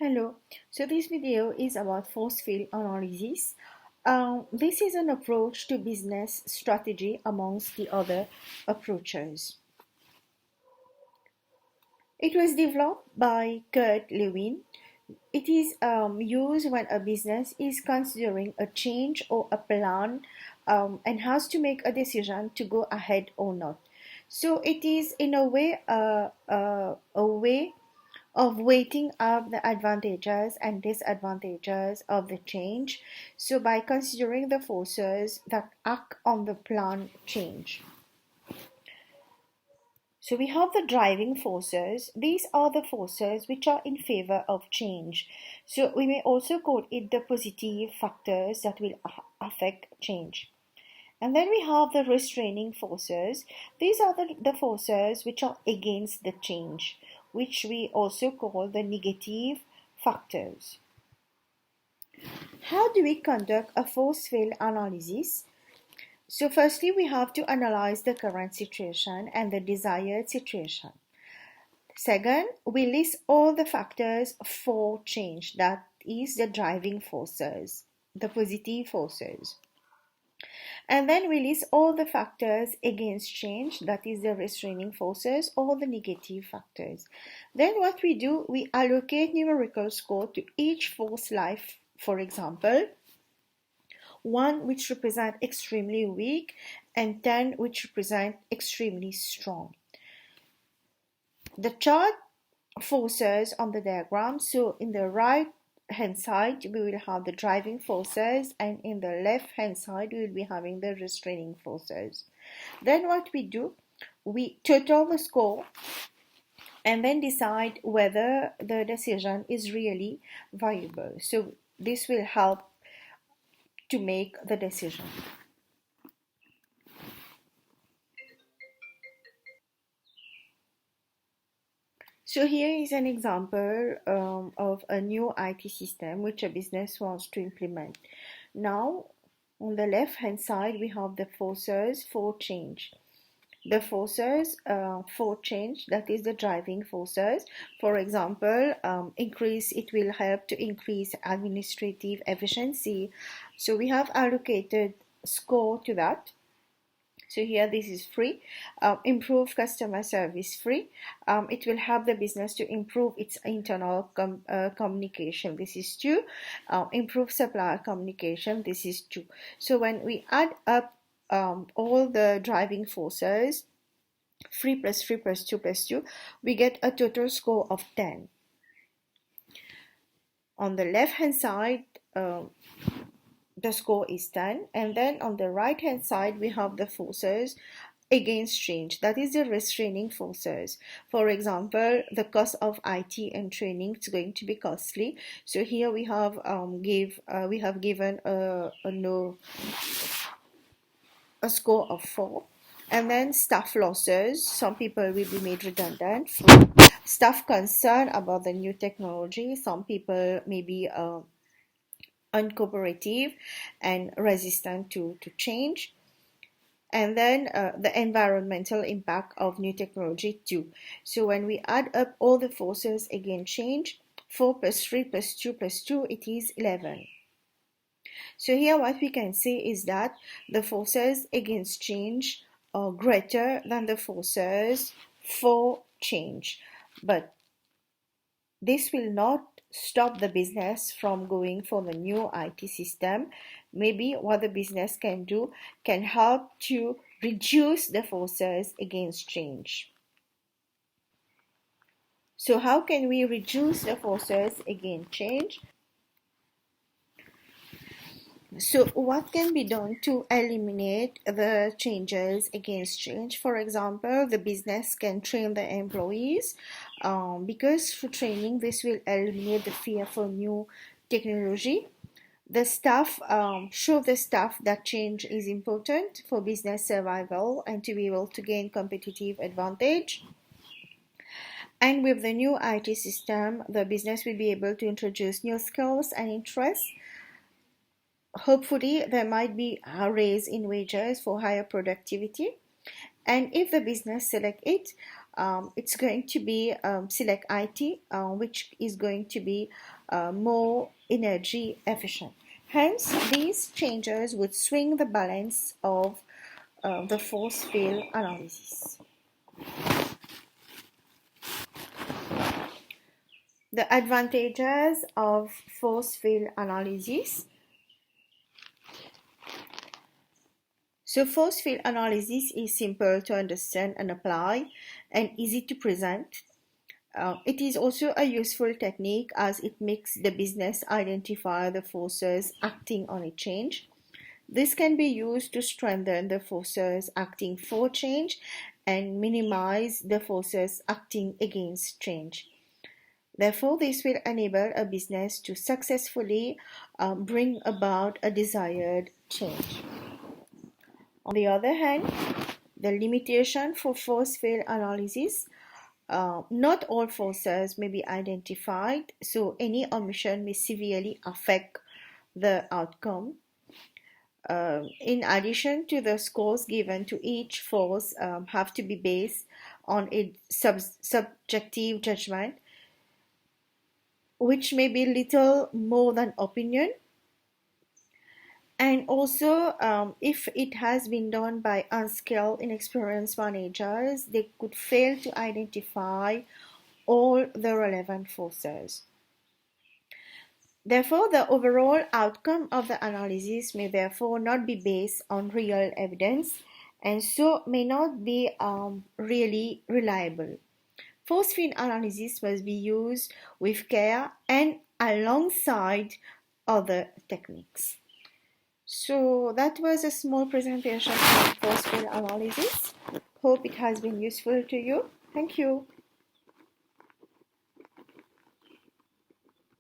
Hello, so this video is about force field analysis. This is an approach to business strategy amongst the other approaches. It was developed by Kurt Lewin. It is used when a business is considering a change or a plan and has to make a decision to go ahead or not. So it is in a way a way of weighting up the advantages and disadvantages of the change. So by considering the forces that act on the plan change. So we have the driving forces. These are the forces which are in favor of change. So we may also call it the positive factors that will affect change. And then we have the restraining forces. These are the forces which are against the change, which we also call the negative factors. How do we conduct a force field analysis? So firstly, we have to analyze the current situation and the desired situation. Second, we list all the factors for change, that is the driving forces, the positive forces. And then we list all the factors against change, that is the restraining forces, all the negative factors. Then what we do, we allocate numerical score to each force life, for example, 1 which represent extremely weak and 10 which represent extremely strong. The chart forces on the diagram, so in the right hand side we will have the driving forces, and in the left hand side we will be having the restraining forces. Then what we do, we total the score and then decide whether the decision is really viable. So this will help to make the decision. So here is an example of a new IT system which a business wants to implement. Now, on the left hand side, we have the forces for change. The forces for change, that is the driving forces. For example, it will help to increase administrative efficiency. So we have allocated score to that. So here this is free. Improve customer service, free. It will help the business to improve its internal communication. This is 2. Improve supplier communication. This is 2. So when we add up all the driving forces, 3 plus 3 plus 2 plus 2, we get a total score of 10. On the left hand side, the score is 10, and then on the right hand side we have the forces against change, that is the restraining forces. For example, the cost of IT and training is going to be costly, so here we have given a score of 4. And then staff losses, some people will be made redundant. Staff concern about the new technology, some people may be uncooperative and resistant to change. And then the environmental impact of new technology too. So when we add up all the forces against change, 4 plus 3 plus 2 plus 2, it is 11. So here what we can say is that the forces against change are greater than the forces for change. But this will not stop the business from going for the new IT system. Maybe what the business can do can help to reduce the forces against change. So how can we reduce the forces against change? So what can be done to eliminate the changes against change? For example, the business can train the employees because through training this will eliminate the fear for new technology. The staff, show the staff that change is important for business survival and to be able to gain competitive advantage. And with the new IT system, the business will be able to introduce new skills and interests. Hopefully, there might be a raise in wages for higher productivity. And if the business select it, it's going to be select IT, which is going to be more energy efficient. Hence, these changes would swing the balance of the force field analysis. The advantages of force field analysis. So force field analysis is simple to understand and apply and easy to present. It is also a useful technique as it makes the business identify the forces acting on a change. This can be used to strengthen the forces acting for change and minimize the forces acting against change. Therefore, this will enable a business to successfully bring about a desired change. On the other hand, the limitation for force field analysis, not all forces may be identified, so any omission may severely affect the outcome. In addition to the scores given to each force have to be based on a subjective judgment, which may be little more than opinion. And also, if it has been done by unskilled, inexperienced managers, they could fail to identify all the relevant forces. Therefore, the overall outcome of the analysis may therefore not be based on real evidence and so may not be really reliable. Force field analysis must be used with care and alongside other techniques. So that was a small presentation on force field analysis. Hope it has been useful to you. Thank you.